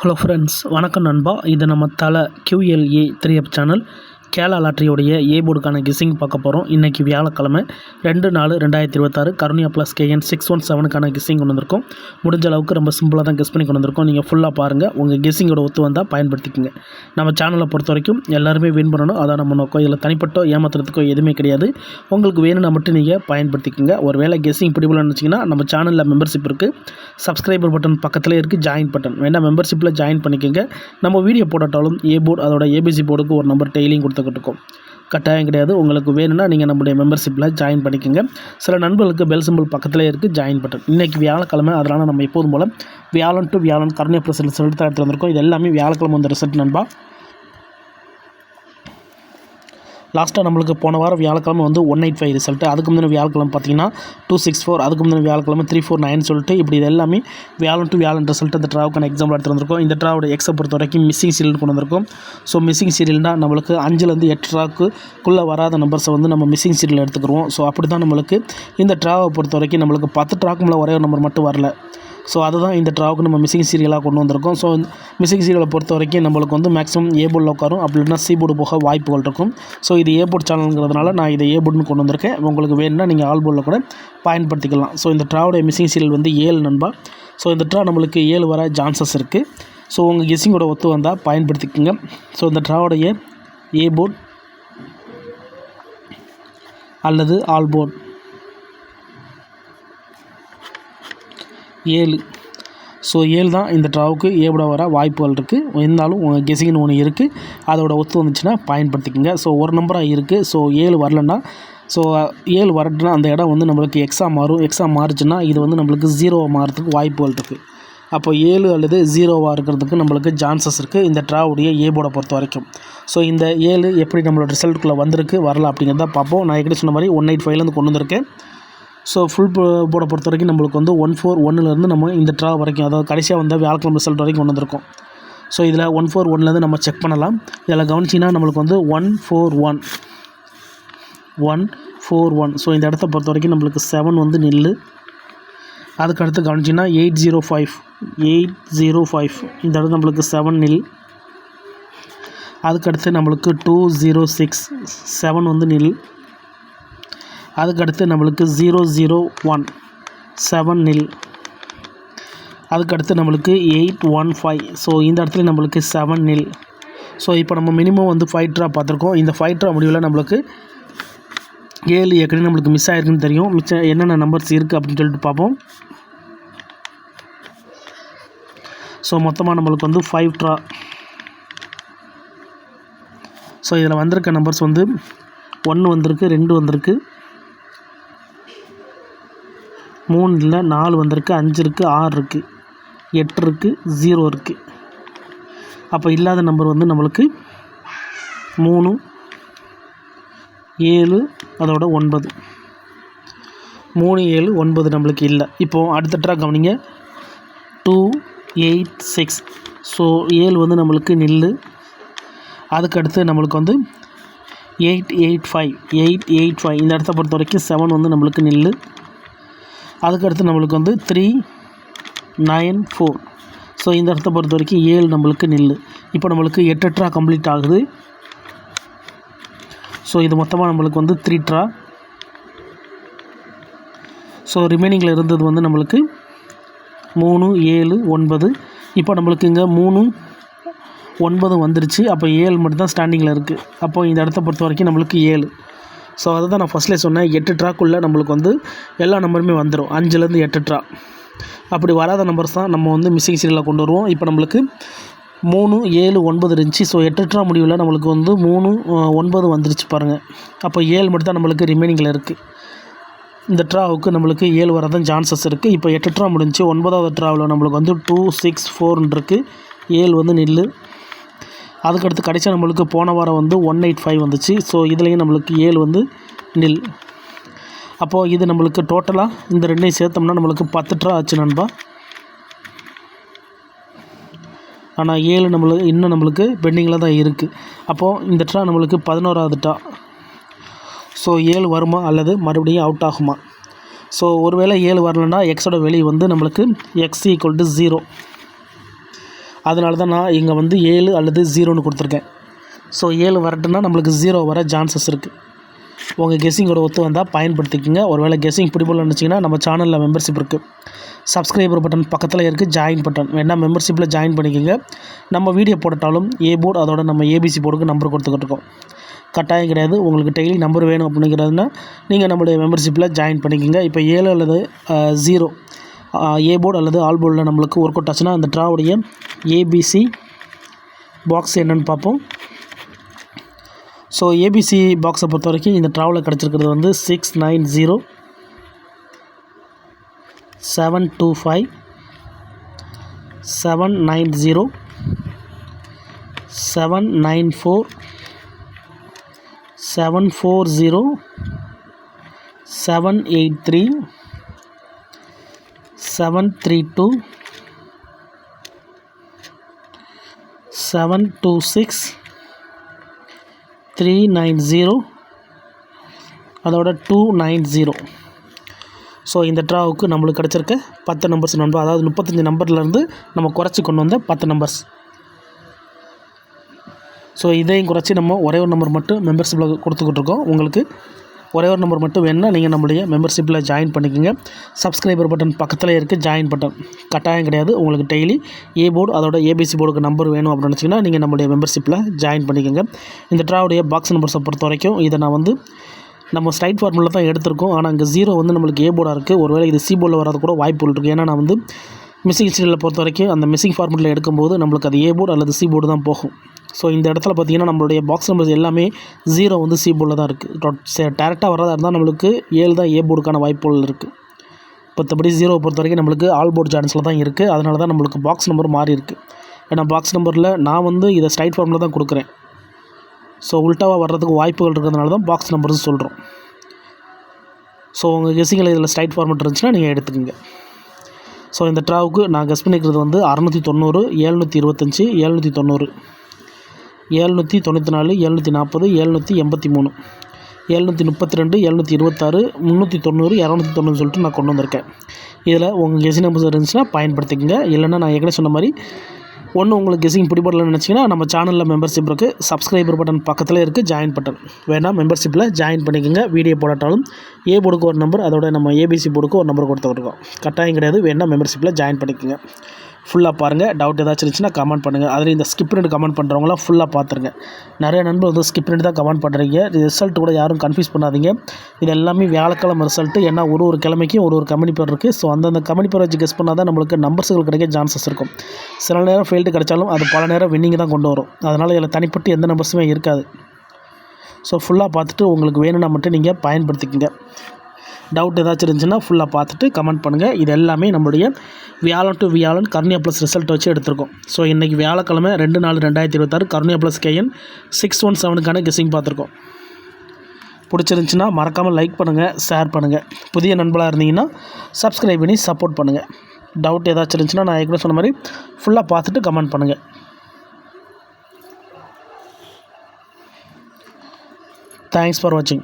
Hello friends, வணக்கம் நண்பா. இது நம்ம தலை QLA 3 சேனல் கேரளா லாட்டரியோடைய ஏ போர்டுக்கான கெஸ்ஸிங் பார்க்க போகிறோம். இன்றைக்கி வியாழக்கிழமை 2/4/2026 கருணியா ப்ளஸ் KN 617க்கான கெஸ்ஸிங் கொண்டு வந்திருக்கோம். முடிஞ்ச அளவுக்கு ரொம்ப சிம்பிளாக தான் கெஸ் பண்ணி கொண்டு வந்திருக்கோம். நீங்கள் ஃபுல்லாக பாருங்கள், உங்கள் கெஸ்ஸிங்கோட ஒத்து வந்தால் பயன்படுத்திக்கோங்க. நம்ம சேனலை பொறுத்த வரைக்கும் எல்லாருமே வின் பண்ணணும், அதான் நம்ம நோக்கம். இதில் தனிப்பட்டோ ஏமாத்துறதுக்கோ எதுவுமே கிடையாது. உங்களுக்கு வேணும்னா மட்டும் நீங்கள் பயன்படுத்திக்கோங்க. ஒரு வேளை கெஸ்ஸிங் பிடிபலன்னு நினச்சிங்கன்னா நம்ம சேனலில் மெம்பர்ஷிப் இருக்குது, சப்ஸ்கிரைபர் பட்டன் பக்கத்தில் இருக்குது, ஜாயின் பட்டன் வேணால் மெம்பர்ஷிப்பில் ஜாயின் பண்ணிக்கோங்க. நம்ம வீடியோ போட்டாலும் ஏ போர்டு அதோட ABC போர்டுக்கு ஒரு நம்பர் டெய்லியும் கொடுத்துக்கிட்டு இருக்கோம். கட்டாயம் கிடையாது. உங்களுக்கு வேணும்னா நீங்கள் நம்முடைய மெம்பர்ஷிப்பில் ஜாயின் பண்ணிக்கோங்க. சில நண்பர்களுக்கு பெல் சிம்பிள் பக்கத்திலே இருக்குது, ஜாயின் பட்டன். இன்றைக்கி வியாழக்கிழமை, அதனால் நம்ம எப்போதும் போல் வியாழன் டு வியாழன் கருணியா ப்ளஸ் ரிசல்ட் தான் எடுத்து வந்திருக்கோம். இது எல்லாமே வியாழக்கிழமை வந்த ரிசல்ட் நண்பா. லாஸ்ட்டாக நம்மளுக்கு போன வாரம் வியாழக்கிழமை வந்து 185 ரிசல்ட்டு. அதுக்கு முந்தின வியாழக்கிழமை பார்த்தீங்கன்னா 264, அதுக்கு முந்தின வியாழக்கிழமை 349 சொல்லிட்டு இப்படி இது எல்லாமே வியாழன் டு வியாழன் ரிசல்ட் இந்த ட்ராவுக்கான எக்ஸாம்பிள் எடுத்து வந்திருக்கோம். இந்த ட்ராவோட எக்ஸை பொறுத்த வரைக்கும் மிஸ்ஸிங் சீரியல் கொண்டு வந்திருக்கோம். ஸோ மிஸ்ஸிங் சீரியல்னால் நம்மளுக்கு 5லேருந்து 8 ட்ராக்குள்ளே வராத நம்பர்ஸை வந்து நம்ம மிஸ்ஸிங் சீரியல் எடுத்துக்கிறோம். ஸோ அப்படி தான் நம்மளுக்கு இந்த ட்ராவை பொறுத்த வரைக்கும் நம்மளுக்கு 10 ட்ராக்குள்ள ஒரே ஒரு நம்பர் மட்டும் வரல. ஸோ அதுதான் இந்த ட்ராவுக்கு நம்ம மிஸ்ஸிங் சீரியலாக கொண்டு வந்திருக்கோம். ஸோ மிஸ்ஸிங் சீரியலை பொறுத்த வரைக்கும் நம்மளுக்கு வந்து மேக்ஸிமம் ஏ போர்டில் உட்காரும், அப்படி இல்லைனா சி போர்டு போக வாய்ப்புகள் இருக்கும். ஸோ இது ஏ போர்டு சேனலுங்கிறதுனால நான் இதை ஏ போர்டுன்னு கொண்டு வந்திருக்கேன். உங்களுக்கு வேணும்னா நீங்கள் ஆல் போர்டில் கூட பயன்படுத்திக்கலாம். ஸோ இந்த ட்ராவோடைய மிஸ்ஸிங் சீரியல் வந்து 7 நண்பா. ஸோ இந்த ட்ரா நம்மளுக்கு 7 வர சான்சஸ் இருக்குது. ஸோ உங்கள் கெஸ்ஸிங்கோட ஒத்து வந்தால் பயன்படுத்திக்கோங்க. ஸோ இந்த ட்ராவோடைய ஏ போர்டு அல்லது ஆல் போர்டு 7. ஸோ 7 தான் இந்த ட்ராவுக்கு ஏபோட வர வாய்ப்புகள் இருக்குது. இருந்தாலும் உங்கள் கெஸ்ஸிங்னு ஒன்று இருக்குது, அதோட ஒத்து வந்துச்சுன்னா பயன்படுத்திக்கோங்க. ஸோ ஒரு நம்பராக இருக்குது. ஸோ 7 வரலன்னா, ஸோ 7 வரட்டுனா அந்த இடம் வந்து நம்மளுக்கு எக்ஸாக மாறும். எக்ஸாக மாறுச்சுன்னா இது வந்து நம்மளுக்கு 0 மாறுறதுக்கு வாய்ப்புகள் இருக்குது. அப்போ 7 அல்லது 0வாக இருக்கிறதுக்கு நம்மளுக்கு சான்சஸ் இருக்குது இந்த ட்ராவுடைய ஏபோர்டை பொறுத்த வரைக்கும். ஸோ இந்த 7 எப்படி நம்மளோட ரிசல்ட்டுக்குள்ளே வந்திருக்கு வரல அப்படிங்கிறத பார்ப்போம். நான் ஏற்கனவே சொன்ன மாதிரி 185லேருந்து கொண்டு வந்திருக்கேன். ஸோ ஃபுல் போர்டை பொறுத்த வரைக்கும் நம்மளுக்கு வந்து 141லேருந்து நம்ம இந்த ட்ரா வரைக்கும், அதாவது கடைசியாக வந்த வியாழக்கிழமை ரிசல்ட் வரைக்கும் கொண்டு வந்திருக்கோம். ஸோ இதில் 141லேருந்து நம்ம செக் பண்ணலாம். இதில் கவனிச்சிங்கன்னா நம்மளுக்கு வந்து 141. ஸோ இந்த இடத்த பொறுத்த வரைக்கும் நம்மளுக்கு 7 வந்து நில்லு. அதுக்கடுத்து கவனிச்சிங்கன்னா 805 இந்த இடத்துல நம்மளுக்கு 7 நில். அதுக்கடுத்து நம்மளுக்கு 206 7 வந்து நில். அதுக்கடுத்து நம்மளுக்கு 001 7 நில். அதுக்கடுத்து நம்மளுக்கு 815. ஸோ இந்த இடத்துல நம்மளுக்கு 7 நில். ஸோ இப்போ நம்ம மினிமம் வந்து 5 ட்ரா பார்த்துருக்கோம். இந்த 5 ட்ரா முடிவில் நம்மளுக்கு 7 ஏற்கனவே நம்மளுக்கு மிஸ் ஆகிருக்குன்னு தெரியும். மிச்சம் என்னென்ன நம்பர்ஸ் இருக்குது அப்படின்னு சொல்லிட்டு பார்ப்போம். ஸோ மொத்தமாக நம்மளுக்கு வந்து 5 ட்ரா. ஸோ இதில் வந்திருக்க நம்பர்ஸ் வந்து 1 வந்திருக்கு, 2 வந்திருக்கு, 3 இல்லை, 4 வந்திருக்கு, 5 இருக்குது, 6 இருக்குது, 8 இருக்குது, 0 இருக்குது. அப்போ இல்லாத நம்பர் வந்து நம்மளுக்கு 3, 7 அதோட 9. 3, 7, 9 நம்மளுக்கு இல்லை. இப்போது அடுத்த ட்ரா கவனிங்க, 286. ஸோ 7 வந்து நம்மளுக்கு நில்லு. அதுக்கடுத்து நம்மளுக்கு வந்து 885 இந்த இடத்த பொறுத்த வரைக்கும் 7 வந்து நம்மளுக்கு நில்லு. அதுக்கடுத்து நம்மளுக்கு வந்து 394. ஸோ இந்த இடத்த பொறுத்த வரைக்கும் 7 நம்மளுக்கு நில்லு. இப்போ நம்மளுக்கு 8 ட்ரா கம்ப்ளீட் ஆகுது. ஸோ இது மொத்தமாக நம்மளுக்கு வந்து 3 ட்ரா. ஸோ ரிமைனிங்கில் இருந்தது வந்து நம்மளுக்கு 3, 7, 9. இப்போ நம்மளுக்கு இங்கே 3, 9 வந்துருச்சு. அப்போ 7 மட்டும்தான் ஸ்டாண்டிங்கில் இருக்குது. அப்போது இந்த இடத்த பொறுத்த வரைக்கும் நம்மளுக்கு 7. ஸோ அதை தான் நான் ஃபஸ்ட்லேயே சொன்னேன், 8 ட்ராக்குள்ளே நம்மளுக்கு வந்து எல்லா நம்பருமே வந்துடும். 5லேருந்து 8 ட்ரா. அப்படி வராத நம்பர்ஸ் தான் நம்ம வந்து மிஸ்ஸிங் சீரியலில் கொண்டு வருவோம். இப்போ நம்மளுக்கு 3, 7, 9 இருந்துச்சு. ஸோ 8 ட்ரா முடிவில் நம்மளுக்கு வந்து 3, 9 வந்துருச்சு பாருங்கள். அப்போ 7 மட்டும் தான் நம்மளுக்கு ரிமைனிங்கில் இருக்குது. இந்த ட்ராவுக்கு நம்மளுக்கு 7 வரதான் சான்சஸ் இருக்குது. இப்போ 8 ட்ரா முடிஞ்சு 9வது ட்ராவில் நம்மளுக்கு வந்து 264 இருக்குது. 7 வந்து நில்லு. அதுக்கடுத்து கடைசியாக நம்மளுக்கு போன வாரம் வந்து 185 வந்துச்சு. ஸோ இதுலேயும் நம்மளுக்கு 7 வந்து நில். அப்போது இது நம்மளுக்கு டோட்டலாக இந்த ரெண்டையும் சேர்த்தோம்னா நம்மளுக்கு 10 ட்ரா ஆச்சு நண்பா. ஆனால் 7 நம்மளுக்கு இன்னும் நம்மளுக்கு பெண்டிங்கில் தான் இருக்குது. அப்போது இந்த ட்ரா நம்மளுக்கு 11வது ட்ரா. ஸோ 7 வருமா அல்லது மறுபடியும் அவுட் ஆகுமா? ஸோ ஒருவேளை 7 வரலன்னா எக்ஸோட வெளியே வந்து நம்மளுக்கு x = 0. அதனால தான் நான் இங்கே வந்து 7 அல்லது 0ன்னு கொடுத்துருக்கேன். ஸோ 7 வரட்டுன்னா நம்மளுக்கு 0 வர சான்சஸ் இருக்குது. உங்கள் கெஸ்ஸிங்கோட ஒத்து வந்தால் பயன்படுத்திக்கோங்க. ஒருவேளை கெஸ்ஸிங் பிடிபடலன்னு நினச்சிங்கன்னா நம்ம சேனலில் மெம்பர்ஷிப் இருக்குது. சப்ஸ்கிரைபர் பட்டன் பக்கத்தில் இருக்குது, ஜாயின் பட்டன் வேணால் மெம்பர்ஷிப்பில் ஜாயின் பண்ணிக்கோங்க. நம்ம வீடியோ போட்டாலும் ஏ போர்டு அதோட நம்ம ஏபிசி போர்டுக்கு நம்பர் கொடுத்துக்கிட்டு இருக்கோம். கட்டாயம் கிடையாது. உங்களுக்கு டெய்லி நம்பர் வேணும் அப்படிங்கிறதுனா நீங்கள் நம்மளுடைய மெம்பர்ஷிப்பில் ஜாயின் பண்ணிக்கோங்க. இப்போ 7 அல்லது 0 ஏ போர்டு அல்லது ஆல் போர்டில் நம்மளுக்கு ஒர்க் அவுட் ஆச்சுன்னா அந்த ட்ராவுடைய ஏபிசி பாக்ஸ் என்னென்னு பார்ப்போம். ஸோ ஏபிசி பாக்ஸை பொறுத்த வரைக்கும் இந்த ட்ராவலில் கிடச்சிருக்கிறது வந்து 690 725 790 794 740 783 732 726 390 அதோட 290. ஸோ இந்த ட்ராவுக்கு நம்மளுக்கு கிடச்சிருக்க 10 நம்பர்ஸ் நண்பர், அதாவது 35 நம்பர்லேருந்து நம்ம குறைச்சி கொண்டு வந்த 10 நம்பர்ஸ். ஸோ இதையும் குறைச்சி நம்ம ஒரே ஒரு நம்பர் மட்டும் மெம்பர்ஷிப்பில் கொடுத்துக்கிட்டு இருக்கோம். உங்களுக்கு ஒரே ஒரு நம்பர் மட்டும் வேணுன்னா நீங்கள் நம்மளுடைய மெம்பர்ஷிப்பில் ஜாயின் பண்ணிக்கோங்க. சப்ஸ்கிரைபர் பட்டன் பக்கத்தில் இருக்குது, ஜாயின் பட்டன் கட்டாயம் கிடையாது. உங்களுக்கு டெய்லி ஏ போர்டு அதோட ஏபிசி போர்டுக்கு நம்பர் வேணும் அப்படின்னு நினச்சிங்கன்னா நீங்கள் நம்மளுடைய மெம்பர்ஷிப்பில் ஜாயின் பண்ணிக்கோங்க. இந்த ட்ராவுடைய பாக்ஸ் நம்பர்ஸை பொறுத்த வரைக்கும் இதை நான் வந்து நம்ம ஸ்ட்ரைட் ஃபார்முலில் தான் எடுத்திருக்கோம். ஆனால் அங்கே 0 வந்து நம்மளுக்கு ஏ போர்டாக இருக்குது. ஒருவேளை இது சி போர்டில் வராது கூட வாய்ப்புகள் இருக்குது. ஏன்னா நான் வந்து மிஸ்ஸிங் சீரியலை பொறுத்த வரைக்கும் அந்த மிஸ்ஸிங் ஃபார்முலில் எடுக்கும்போது நம்மளுக்கு அது ஏ போர்டு அல்லது சி போர்டு தான் போகும். ஸோ இந்த இடத்துல பார்த்திங்கன்னா நம்மளுடைய பாக்ஸ் நம்பர்ஸ் எல்லாமே 0 வந்து சி போர்டில் தான் இருக்குது. டேரெக்டாக வர்றதா இருந்தால் நம்மளுக்கு 7 தான் ஏ போர்டுக்கான வாய்ப்புகள் இருக்குது. மற்றபடி 0 பொறுத்த வரைக்கும் நம்மளுக்கு ஆல் போர்டு சான்ஸில் தான் இருக்குது. அதனால தான் நம்மளுக்கு பாக்ஸ் நம்பர் மாறி இருக்குது. ஏன்னா பாக்ஸ் நம்பரில் நான் வந்து இதை ஸ்ட்ரைட் ஃபார்முலில் தான் கொடுக்குறேன். ஸோ உல்ட்டாவாக வர்றதுக்கு வாய்ப்புகள் இருக்கிறதுனால தான் பாக்ஸ் நம்பர்ஸ் சொல்கிறோம். ஸோ உங்கள் கெஸ்ஸிங்கில் இதில் ஸ்ட்ரைட் ஃபார்மெட் இருந்துச்சுன்னா நீங்கள் எடுத்துக்கோங்க. ஸோ இந்த ட்ராவுக்கு நான் கெஸ் பண்ணிக்கிறது வந்து 690 725 790 794 740 783 732 726 390 290 சொல்லிட்டு நான் கொண்டு வந்திருக்கேன். இதில் உங்கள் கெஸ்ஸிங் நம்பர்ஸ் இருந்துச்சுன்னா பயன்படுத்திக்கங்க. இல்லைன்னா நான் ஏற்கனவே சொன்ன மாதிரி ஒன்று உங்களுக்கு கெஸ்ஸிங் பிடிபடலன்னு நினச்சிங்கன்னா நம்ம சேனலில் மெம்பர்ஷிப் இருக்குது, சப்ஸ்கிரைபர் பட்டன் பக்கத்தில் இருக்குது, ஜாயின் பட்டன் வேணால் மெம்பர்ஷிப்பில் ஜாயின் பண்ணிக்கோங்க. வீடியோ போடாட்டாலும் ஏ போர்டுக்கு ஒரு நம்பர் அதோட நம்ம ஏபிசி போர்டுக்கு ஒரு நம்பர் கொடுத்துருக்கோம். கட்டாயம் கிடையாது. வேணால் மெம்பர்ஷிப்பில் ஜாயின் பண்ணிக்கோங்க. ஃபுல்லாக பாருங்கள். டவுட் ஏதாச்சும் இருந்துச்சுன்னா கமெண்ட் பண்ணுங்கள். அதில் இந்த ஸ்கிப் பண்ணிட்டு கமெண்ட் பண்ணுறவங்களாம் ஃபுல்லாக பார்த்துருங்க. நிறைய நண்பர் வந்து ஸ்கிப் பண்ணிட்டு தான் கமெண்ட் பண்ணுறீங்க. ரிசல்ட் கூட யாரும் கன்ஃபியூஸ் பண்ணாதீங்க. இது எல்லாமே வியாழக்கிழமை ரிசல்ட்டு. ஏன்னா ஒரு கிழமைக்கும் ஒரு கம்பெனி பேர் இருக்குது. ஸோ அந்தந்த கம்பெனி பேர் வச்சு கெஸ் பண்ணால் தான் நம்மளுக்கு நம்பர்ஸுகள் கிடைக்க சான்சஸ் இருக்கும். சில நேரம் ஃபெயில்டு கிடைச்சாலும் அது பல நேரம் வின்னிங் தான் கொண்டு வரும். அதனால் இதில் தனிப்பட்டு எந்த நம்பர்ஸுமே இருக்காது. ஸோ ஃபுல்லாக பார்த்துட்டு உங்களுக்கு வேணும்னா மட்டும் நீங்கள் பயன்படுத்திக்கங்க. டவுட் ஏதாச்சும் இருந்துச்சுன்னா ஃபுல்லாக பார்த்துட்டு கமெண்ட் பண்ணுங்கள். இது எல்லாமே நம்மளுடைய வியாழன் டு வியாழன் கர்னியா ப்ளஸ் ரிசல்ட் வச்சு எடுத்திருக்கோம். ஸோ இன்றைக்கி வியாழக்கிழமை 2/4/2026 கர்னியா ப்ளஸ் கேஎன் 617க்கான கெஸ்ஸிங் பார்த்துருக்கோம். பிடிச்சிருந்துச்சின்னா மறக்காமல் லைக் பண்ணுங்கள், ஷேர் பண்ணுங்கள். புதிய நண்பர்களாக இருந்தீங்கன்னா சப்ஸ்கிரைப் பண்ணி சப்போர்ட் பண்ணுங்கள். டவுட் ஏதாச்சும் இருந்துச்சுன்னா நான் ஏற்கனவே சொன்ன மாதிரி ஃபுல்லாக பார்த்துட்டு கமெண்ட் பண்ணுங்கள். தேங்க்ஸ் ஃபார் வாட்சிங்.